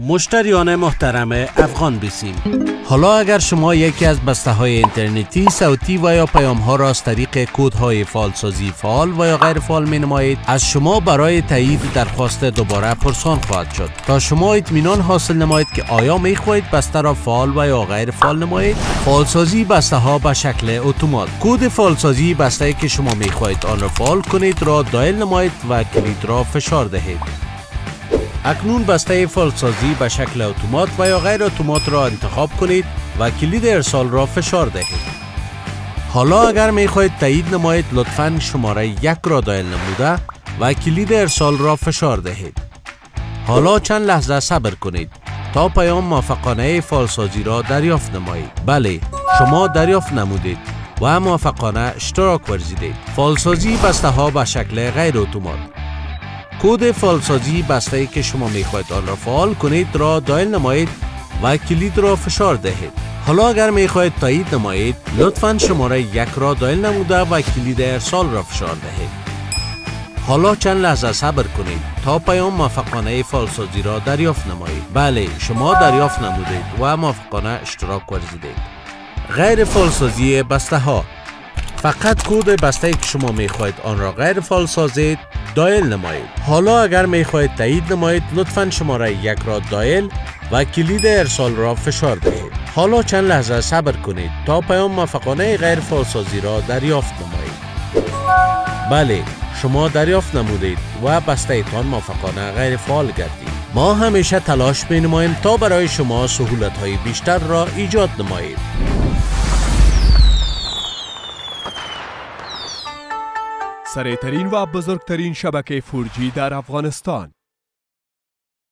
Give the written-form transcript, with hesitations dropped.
مشتریان محترم افغان بیسیم، حالا اگر شما یکی از بسته های اینترنتی، صوتی و یا پیام ها را از طریق کد های فعالسازی فعال و یا غیر فعال می نمایید، از شما برای تایید درخواست دوباره پرسان خواهد شد تا شما اطمینان حاصل نمایید که آیا می خواهید بسته را فعال و یا غیر فعال نمایید. فعالسازی بسته ها به شکل اتومات. کد فعالسازی بسته که شما می خواهید آن را فعال کنید را دایل نمایید و کلید را فشار دهید. اکنون بسته فعالسازی به شکل اتومات و یا غیر اتومات را انتخاب کنید و کلید ارسال را فشار دهید. حالا اگر می خواهید تایید نمایید، لطفاً شماره 1 را دایل نموده و کلید ارسال را فشار دهید. حالا چند لحظه صبر کنید تا پیام موفقانه فعالسازی را دریافت نمایید. بله، شما دریافت نمودید و موفقانه اشتراک ورزیدید. فعالسازی بسته ها به شکل غیر اتومات. کد فعالسازی بسته ای که شما می خواهید آن را فعال کنید را دایل نمایید و کلید را فشار دهید. حالا اگر می خواهید تایید نمایید، لطفاً شماره 1 را دایل نموده و کلید ارسال را فشار دهید. حالا چند لحظه صبر کنید تا پیام موفقانه فعالسازی را دریافت نمایید. بله، شما دریافت نمودید و موفقانه اشتراک ورزیدید. غیر فعالسازی بسته ها. فقط کد بسته که شما می خواهید آن را غیر فعال سازید دایل نمایید. حالا اگر می خواهید تایید نمایید، لطفاً شماره 1 را دایل و کلید ارسال را فشار دهید. حالا چند لحظه صبر کنید تا پیام موفقانه غیر فعال سازی را دریافت نمایید. بله، شما دریافت نمودید و بسته تان موفقانه غیر فعال گردید. ما همیشه تلاش می نماییم تا برای شما سهولت های بیشتر را ایجاد نمایید. سریعترین و بزرگترین شبکه 4G در افغانستان.